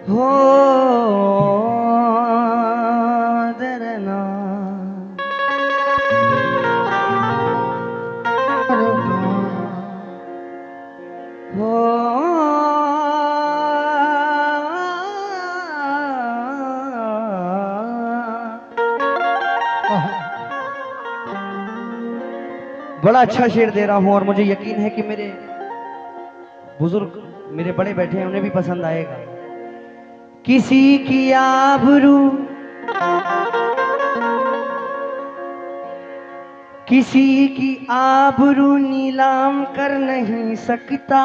हो दरना हो बड़ा अच्छा शेर दे रहा हूं और मुझे यकीन है कि मेरे बुजुर्ग मेरे बड़े बैठे हैं, उन्हें भी पसंद आएगा। किसी की आबरू किसी की आबरू नीलाम कर नहीं सकता,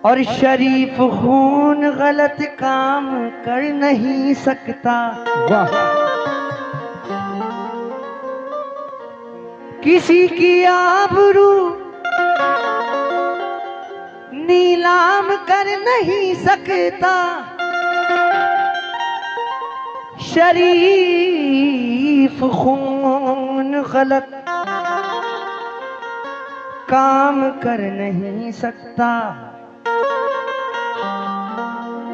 और शरीफ खून गलत काम कर नहीं सकता। वाह। किसी की आबरू नीलाम कर नहीं सकता, शरीफ खून गलत काम कर नहीं सकता।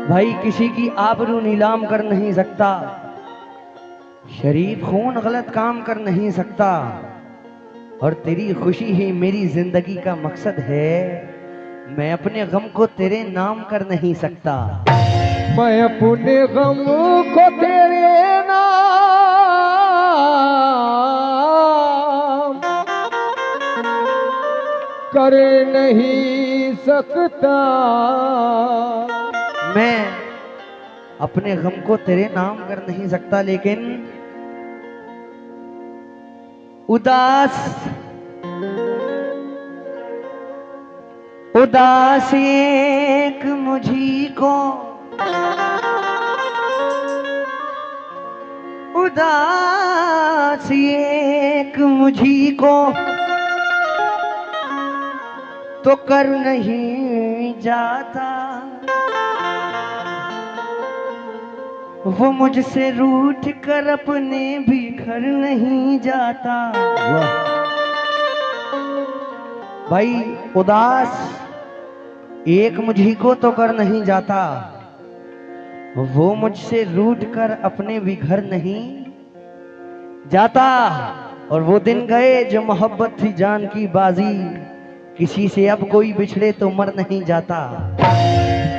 भाई किसी की आबरू नीलाम कर नहीं सकता, शरीफ खून गलत काम कर नहीं सकता, और तेरी खुशी ही मेरी जिंदगी का मकसद है। मैं अपने गम को तेरे नाम कर नहीं सकता। मैं अपने गम को तेरे नाम कर नहीं सकता। मैं अपने गम को तेरे नाम कर नहीं सकता, लेकिन उदास उदास एक मुझी को, उदास एक मुझी को तो कर नहीं जाता। वो मुझसे रूठ कर अपने भी घर नहीं जाता। भाई उदास एक मुझी को तो कर नहीं जाता, वो मुझसे रूठ कर अपने भी घर नहीं जाता। और वो दिन गए जो मोहब्बत थी जान की बाजी, किसी से अब कोई बिछड़े तो मर नहीं जाता।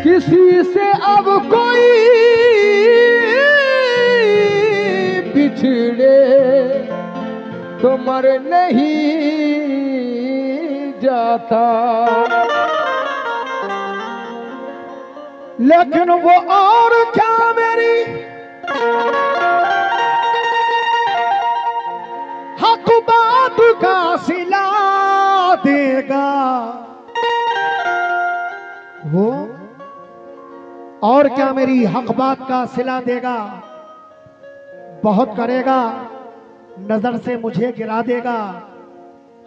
किसी से अब कोई बिछड़े तो मर नहीं जाता। लेकिन वो और क्या मेरी हक बात का सिला देगा। वो और क्या मेरी हक बात का सिला देगा। बहुत करेगा नजर से मुझे गिरा देगा।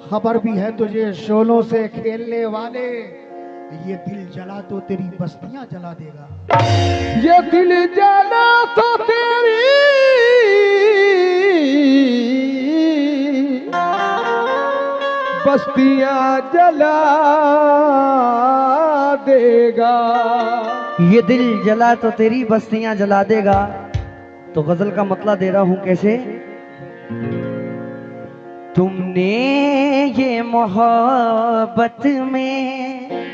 खबर भी है तुझे शोलों से खेलने वाले, ये दिल जला तो तेरी बस्तियां जला देगा। ये दिल जला तो तेरी बस्तियां जला देगा। ये दिल जला तो तेरी बस्तियां जला देगा। तो गजल का मतलब दे रहा हूं कैसे। तुमने ये मोहब्बत में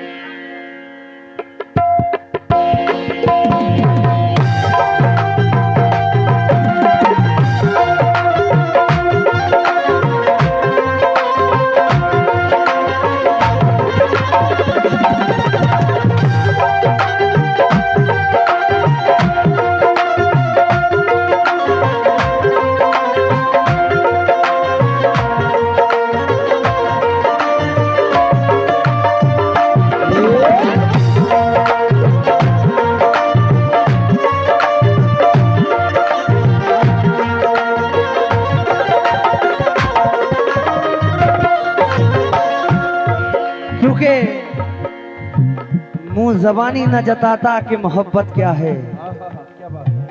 मुंह जबानी न जताता कि मोहब्बत क्या है। क्या बात है।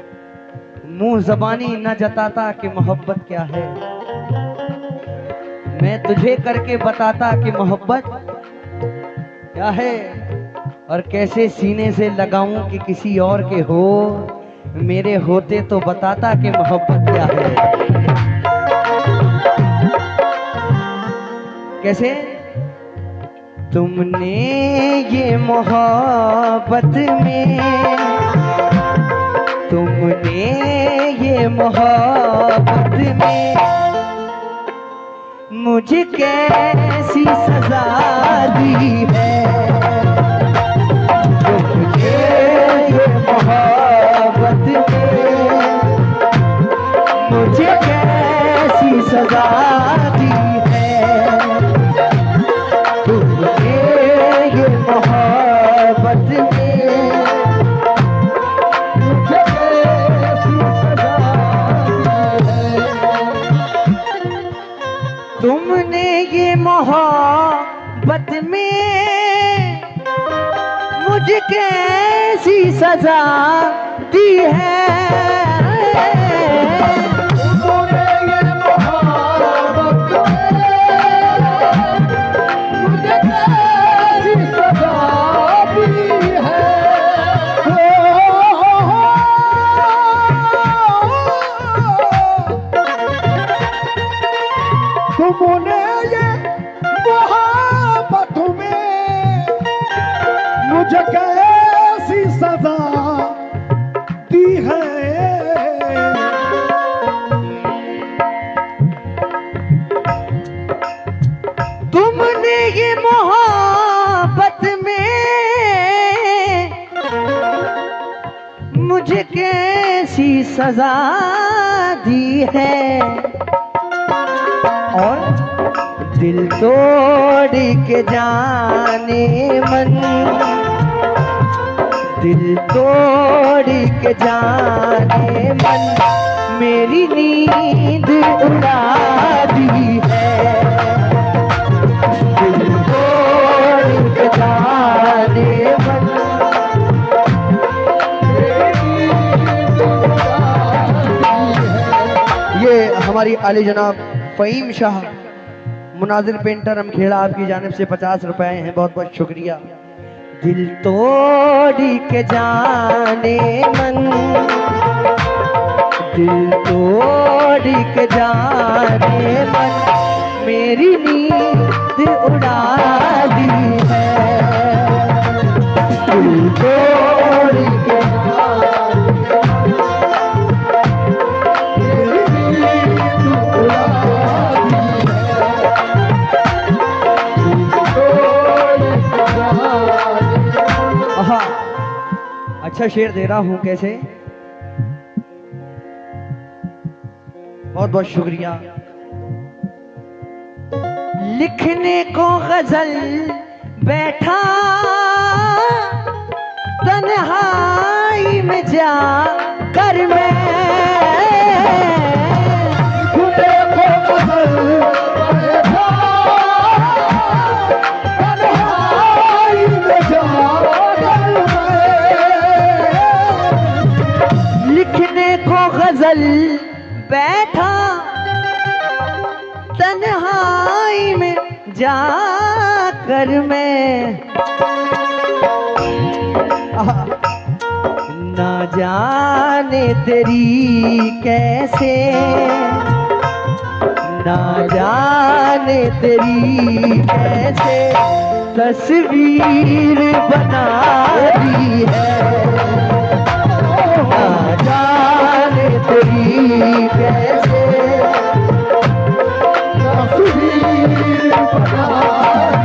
मुंह जबानी न जताता कि मोहब्बत क्या है। मैं तुझे करके बताता कि मोहब्बत क्या है। और कैसे सीने से लगाऊं कि किसी और के हो, मेरे होते तो बताता कि मोहब्बत क्या है। कैसे? तुमने ये मोहब्बत में, तुमने ये मोहब्बत में मुझे कैसी सजा दी है। तुमने ये मोहब्बत में मुझे कैसी सजा दी है। तुमने ये मोहब्बत में मुझे कैसी सजा दी है। तुमने ये मोहब्बत में मुझे कैसी सजा दी है। तुमने ये मोहब्बत में मुझे कैसी सजा दी है। तुमने ये मोहब्बत में मुझे कैसी सजा दी है। और दिल तोड़ के जाने मन, दिल तोड़ के जाने मन मेरी नींद उड़ा दी है। दिल तोड़ के जाने मन मेरी नींद उड़ा दी है। ये हमारी आली जनाब फ़हीम शाह मुनाजिर पेंटर अमखेड़ा आपकी जानिब से 50 रुपए हैं, बहुत बहुत शुक्रिया। दिल तोड़ के जाने मन, दिल तोड़ के जाने मन मेरी नींद उड़ा दी है। दिल तोड़ के अच्छा शेर दे रहा हूं। कैसे? बहुत बहुत शुक्रिया। लिखने को गजल बैठा तन्हाई में जा कर मैं, गजल बैठा तन्हाई में जाकर मैं, ना जाने तेरी कैसे, ना जाने तेरी कैसे तस्वीर बना दी है। ना जाने तेरी कैसे तस्वीर बना दी है।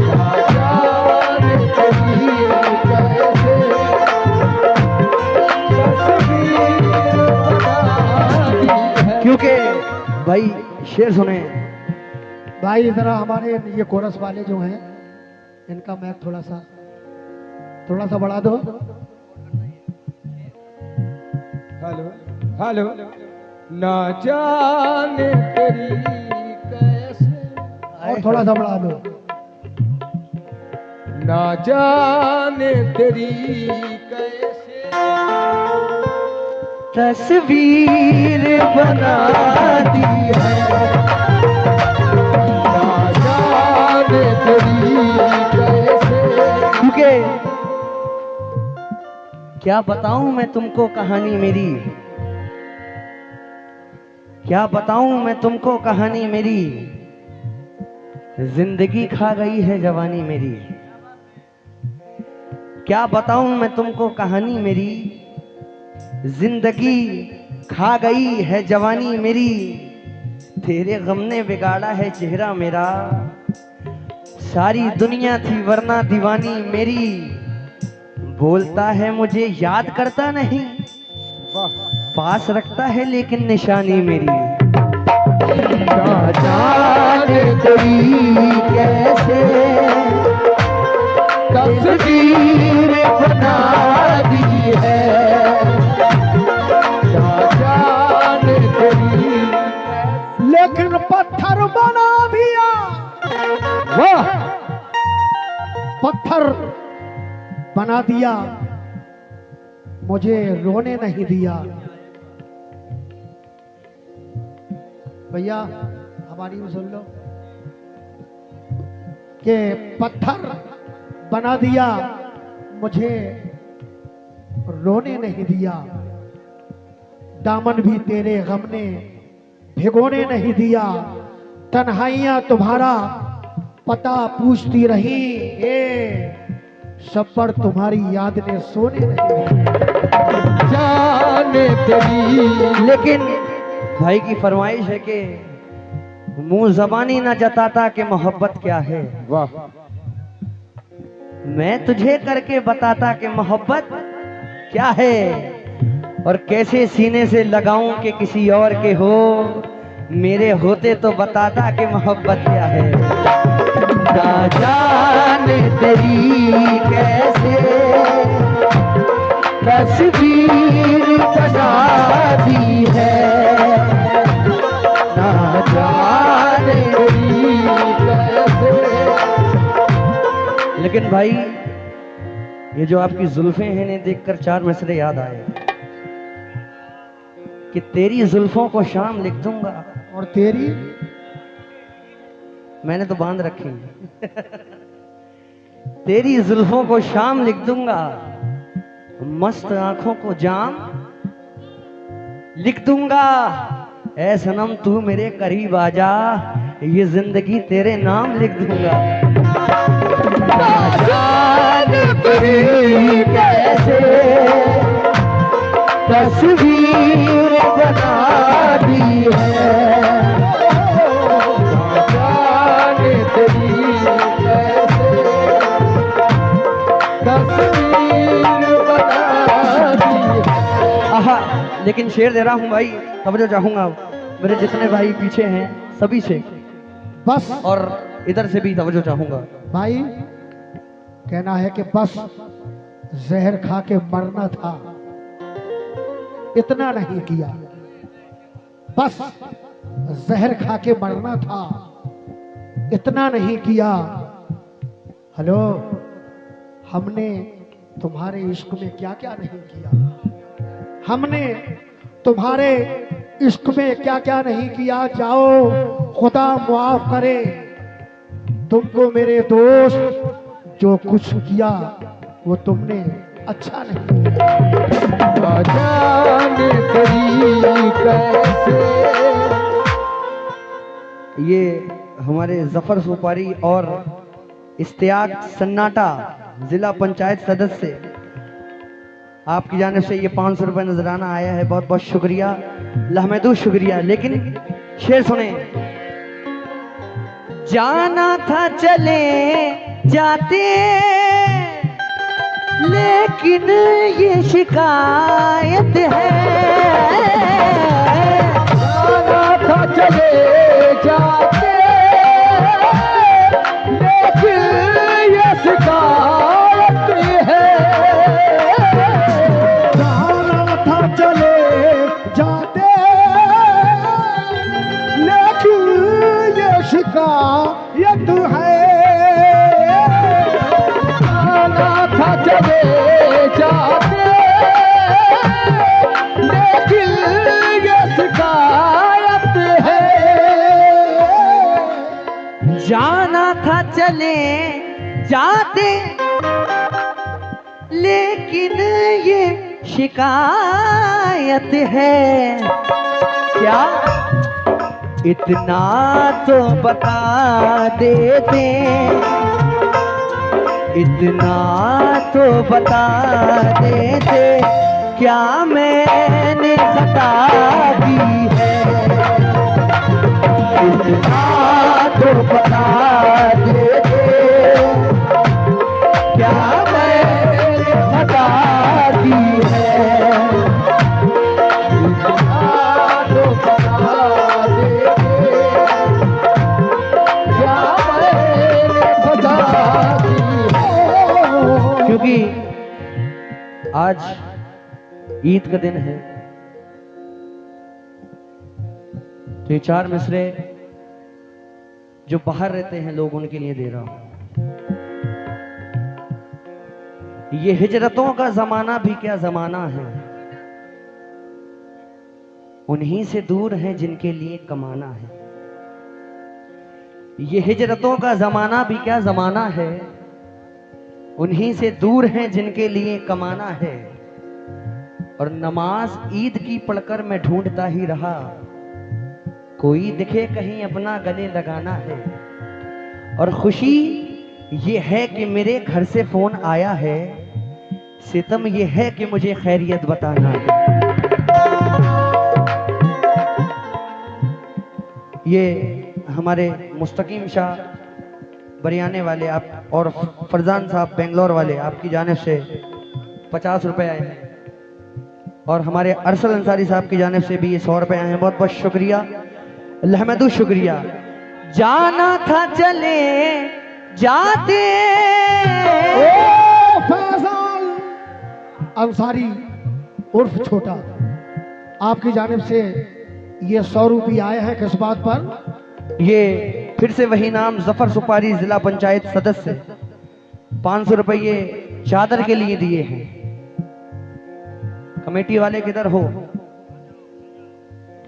ना जाने तेरी कैसे तस्वीर बना दी है। क्योंकि भाई शेर सुने भाई, जरा हमारे ये कोरस वाले जो हैं इनका मैक थोड़ा सा बढ़ा दो। Hello hello. ना जाने तेरी कैसे, और थोड़ा सा बढ़ा दो। ना जाने तेरी कैसे तस्वीर बना दी है। ना जाने तेरी क्या बताऊं मैं तुमको कहानी मेरी, क्या बताऊं मैं तुमको कहानी मेरी, जिंदगी खा गई है जवानी मेरी। क्या बताऊं मैं तुमको कहानी मेरी, जिंदगी खा गई है जवानी मेरी। तेरे गम ने बिगाड़ा है चेहरा मेरा, सारी दुनिया थी वरना दीवानी मेरी। बोलता है मुझे याद करता नहीं, वाह पास रखता है लेकिन निशानी मेरी। ना जाने तेरी कैसे तस्वीर बना दी है, ना जाने तेरी लेकिन पत्थर बना दिया, वाह पत्थर बना दिया, मुझे रोने नहीं दिया। भैया हमारी भी सुन लो कि पत्थर बना दिया, मुझे रोने नहीं दिया। दामन भी तेरे गम ने भिगोने नहीं दिया। तन्हाइयां तुम्हारा पता पूछती रही, ए सब पर तुम्हारी याद ने सोने नहीं दिया। जाने तेरी। लेकिन भाई की फरमाइश है कि मुंह जबानी ना जताता कि मोहब्बत क्या है, वाह मैं तुझे करके बताता कि मोहब्बत क्या है। और कैसे सीने से लगाऊं कि किसी और के हो, मेरे होते तो बताता कि मोहब्बत क्या है। ना जाने तेरी कैसे तस्वीर बना दी है, ना जाने तेरी कैसे। लेकिन भाई ये जो आपकी जुल्फें हैं इन्हें देखकर चार मसले याद आए कि तेरी जुल्फों को शाम लिख दूंगा। और तेरी मैंने तो बांध रखी तेरी जुल्फों को शाम लिख दूंगा, मस्त आंखों को जाम लिख दूंगा। ऐ सनम तू मेरे करीब आजा, ये जिंदगी तेरे नाम लिख दूंगा। जाने तेरी कैसे तस्वीर बना दी है, जाने तेरी कैसे तस्वीर बना दी है। आहा। लेकिन शेर दे रहा हूं भाई, तवज्जो चाहूंगा मेरे जितने भाई पीछे हैं सभी से, बस और इधर से भी तवज्जो चाहूंगा। भाई कहना है कि बस जहर खा के मरना था, इतना नहीं किया। बस जहर खा के मरना था, इतना नहीं किया। हेलो, हमने तुम्हारे इश्क में क्या क्या नहीं किया, हमने तुम्हारे इश्क में क्या क्या नहीं किया। जाओ खुदा मुआफ करे तुमको मेरे दोस्त, जो कुछ किया वो तुमने अच्छा नहीं किया। जाने तेरी कैसे। ये हमारे जफर सुपारी और इस्तियाक सन्नाटा जिला पंचायत सदस्य, आपकी जानिब से ये 500 रुपए नजराना आया है, बहुत बहुत शुक्रिया, लहमदू शुक्रिया। लेकिन शेर सुने। जाना था चले जाते, लेकिन ये शिकायत है। जाना था चले जाते, लेकिन ये शिकायत है। जाना था चले जाते, लेकिन ये शिकायत है। जाना था चले जाते, लेकिन ये शिकायत है। जाना था चले जाते, लेकिन ये शिकायत है। क्या? इतना तो बता देते, इतना तो बता देते, क्या मैंने खता की है। इतना तो बता देते, क्या मैंने खता की है। इतना तो बता देते, क्या मैंने खता की है। क्योंकि आज ईद का दिन है, तो ये 4 मिसरे जो बाहर रहते हैं लोग, उनके लिए दे रहा हूं। ये हिजरतों का जमाना भी क्या जमाना है, उन्हीं से दूर है जिनके लिए कमाना है। ये हिजरतों का जमाना भी क्या जमाना है, उन्हीं से दूर हैं जिनके लिए कमाना है। और नमाज ईद की पढ़कर मैं ढूंढता ही रहा, कोई दिखे कहीं अपना गले लगाना है। और खुशी ये है कि मेरे घर से फोन आया है, सितम ये है कि मुझे खैरियत बताना है। ये हमारे मुस्तकीम शाह बरियाने वाले आप और फरजान साहब बेंगलोर वाले, आपकी जानिब से 50 रुपए आए हैं। और हमारे अरसल अंसारी साहब की जानिब से भी ये 100 रुपए आए हैं। बहुत बहुत शुक्रिया, अल्हम्दु शुक्रिया। जाना था चले जाते। फैजान अंसारी उर्फ छोटा, आपकी जानिब से ये 100 रुपये आए हैं। किस बात पर? ये फिर से वही नाम, जफर सुपारी, जिला पंचायत सदस्य, 500 रुपये चादर के लिए दिए हैं। कमेटी वाले किधर हो?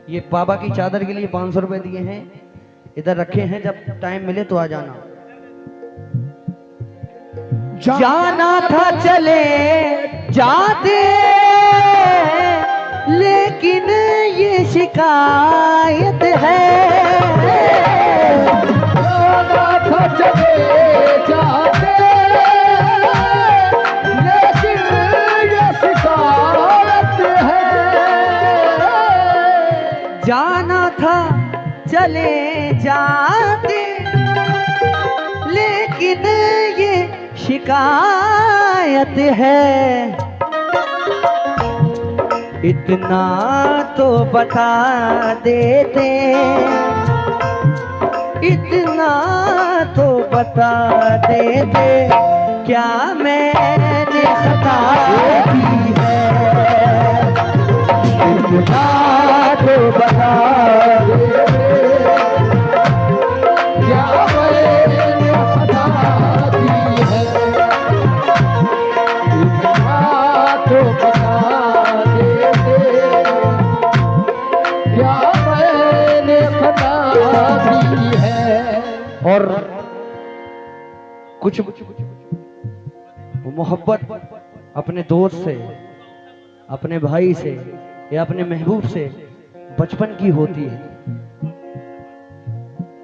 ये बाबा की चादर के लिए 500 रुपए दिए हैं, इधर रखे हैं, जब टाइम मिले तो आ जाना। जाना था चले जाते, लेकिन ये शिकायत है। जाना था चले जाते, लेकिन ये शिकायत है। जाना था चले जाते, लेकिन ये शिकायत है। इतना तो बता देते, इतना तो बता देते, क्या मैंने खता की है। इतना तो बता देते, क्या मैंने खता की है। इतना तो बता देते, क्या मैंने खता की है। और कुछ मोहब्बत अपने दोस्त से, अपने भाई से या अपने महबूब से बचपन की होती है।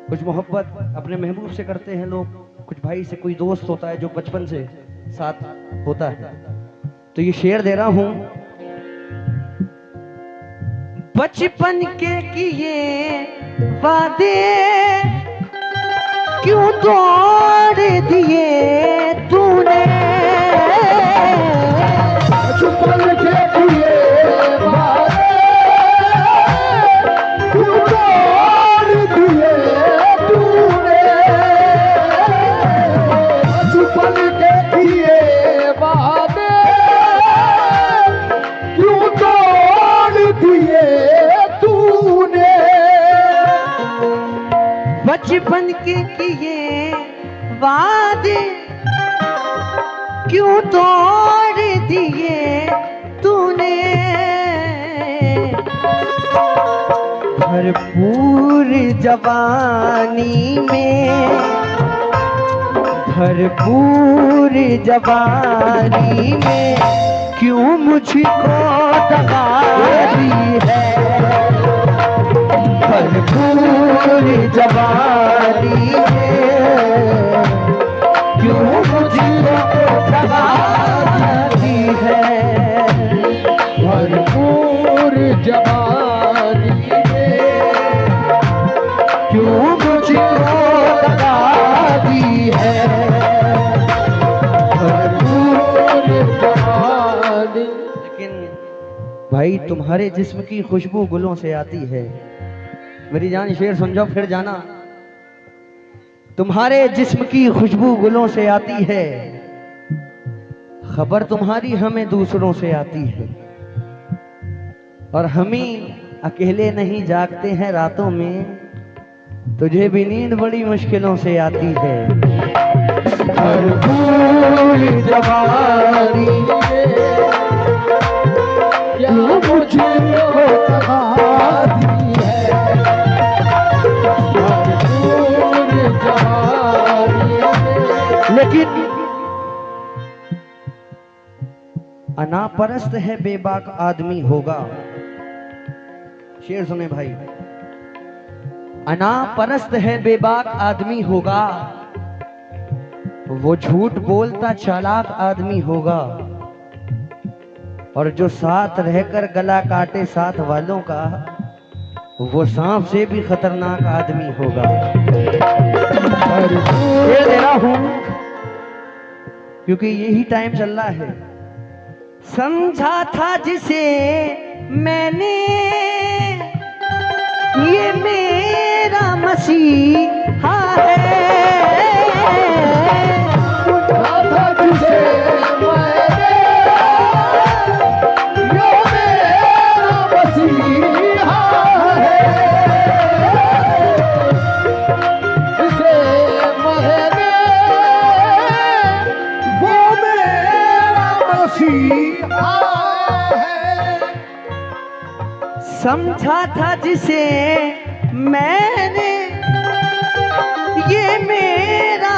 कुछ मोहब्बत अपने महबूब से करते हैं लोग, कुछ भाई से, कोई दोस्त होता है जो बचपन से साथ होता है। तो ये शेर दे रहा हूं। बचपन के किए वादे क्यों तोड़ दिए तूने। बचपन के किए वादे क्यों तोड़ दिए तूने। बचपन के किए वादे क्यों तोड़ दिए तूने। बचपन के किए वादे क्यों तोड़ दिए तूने। भरपूर जवानी में भरपूर जवानी में क्यों मुझको दगा दी है, भरपूर जवानी में क्यों मुझको दगा दी है, भरपूर जवानी में क्यों मुझको दगा दी है, भरपूर जवानी। लेकिन भाई तुम्हारे जिस्म की खुशबू गुलों से आती है। मेरी जान शेर सुन जाओ फिर जाना। तुम्हारे जिस्म की खुशबू गुलों से आती है, खबर तुम्हारी हमें दूसरों से आती है, और हम ही अकेले नहीं जागते हैं रातों में, तुझे भी नींद बड़ी मुश्किलों से आती है। भरपूर जवानी क्या मुझको दगा दी है, भरपूर जवानी में। लेकिन अनापरस्त है बेबाक आदमी होगा। शेर सुने भाई, अनापरस्त है बेबाक आदमी होगा, वो झूठ बोलता चालाक आदमी होगा, और जो साथ रहकर गला काटे साथ वालों का, वो सांप से भी खतरनाक आदमी होगा। ये दे रहा हूं क्योंकि यही टाइम चल रहा है। समझा था जिसे मैंने ये मेरा मसीहा है, राधा तुझे मैंने ये मेरा मसीहा है, इसे मैंने वो मेरा मसीहा है। समझा था जिसे मैंने ये मेरा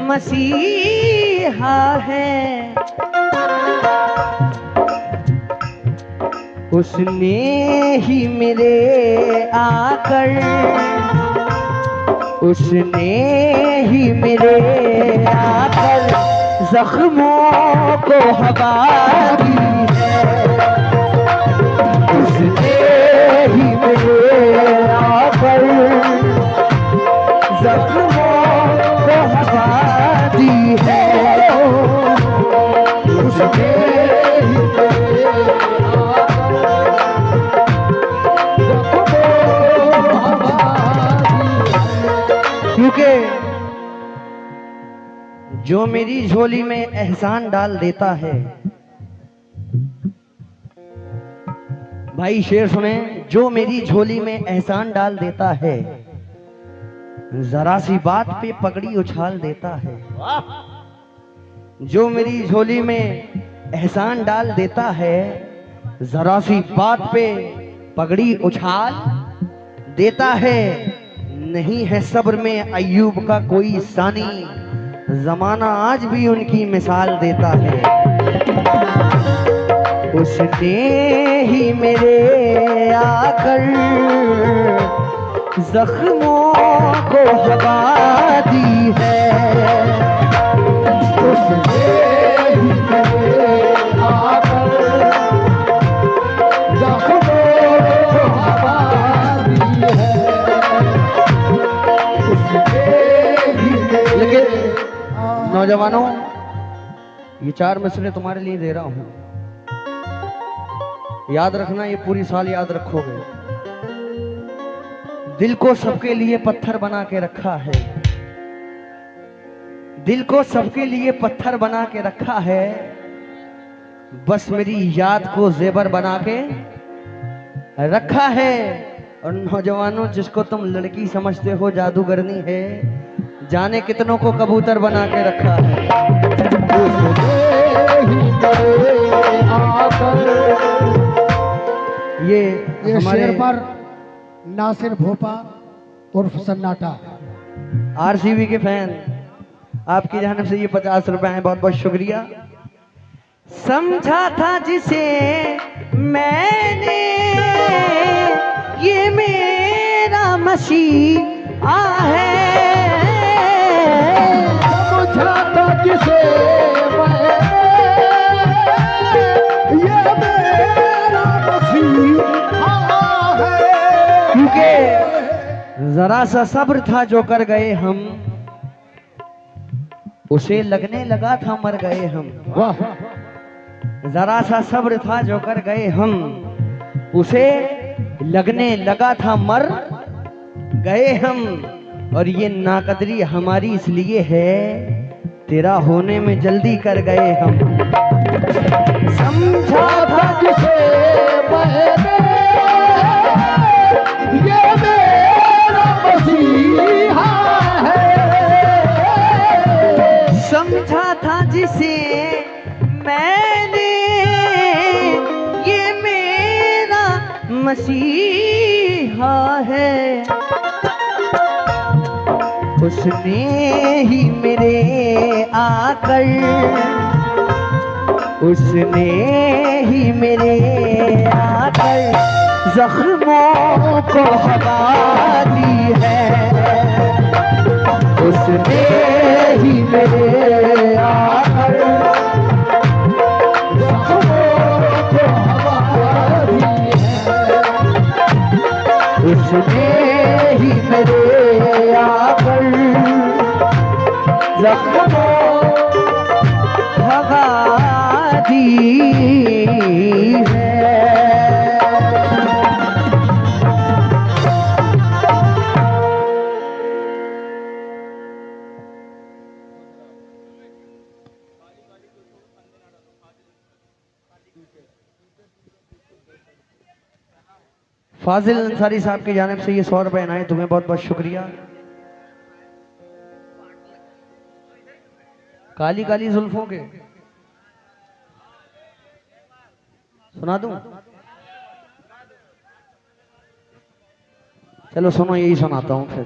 मसीहा है, उसने ही मेरे आकर, उसने ही मेरे आकर जख्मों को हवा दी है, उसने ही मेरे आकर जख्मों को हवा दी है, उसने ही मेरे क्योंकि जो मेरी झोली में एहसान डाल देता है, भाई शेर सुने, जो मेरी झोली में एहसान डाल देता है, जरा सी बात पे पगड़ी उछाल देता है। जो मेरी झोली में एहसान डाल देता है, जरा सी बात पे पगड़ी उछाल देता है। नहीं है सब्र में अय्यूब का कोई सानी, जमाना आज भी उनकी मिसाल देता है। उसने ही मेरे आकर जख्मों को हवा दी है, उसने ही मेरे आकर जख्मों को हवा दी है, उसने ही मेरे। लेकिन नौजवानों, ये 4 मिसरे तुम्हारे लिए दे रहा हूं, याद रखना, ये पूरी साल याद रखोगे। दिल को सबके लिए पत्थर बना के रखा है, दिल को सबके लिए पत्थर बना के रखा है, बस मेरी याद को जेवर बना के रखा है। और नौजवानों, जिसको तुम लड़की समझते हो जादूगरनी है, जाने कितनों को कबूतर बना के रखा है। ये शेर पर नासिर भोपा उर्फ सन्नाटा, आरसीबी के फैन आपकी जानिब से ये 50 रुपए हैं, बहुत बहुत शुक्रिया। समझा था जिसे मैंने ये मेरा मसीहा है, समझा था जिसे मैं, ये मेरा मसीहा है। क्योंकि जरा सा सब्र था जो कर गए हम, उसे लगने लगा था मर गए हम। वाह, जरा सा सब्र था जो कर गए हम, उसे लगने लगा था मर गए हम। और ये नाकदरी हमारी इसलिए है, तेरा होने में जल्दी कर गए हम। समझा था जिसे मैंने, ये मेरा मसीहा है। समझा था जिसे मैंने ये मेरा मसीहा है, उसने ही मेरे आकर, उसने ही मेरे आकर जख्मों को हवा दी है, उसने ही मेरे आकर जख्मों को हवा दी है। उसने ही मेरे आकर जख्मों भगा दी है। फाजिल अंसारी साहब की जानिब से ये 100 रुपए आए, तुम्हें बहुत बहुत शुक्रिया। काली काली जुल्फों के सुना दूं? चलो सुनो, यही सुनाता हूं फिर।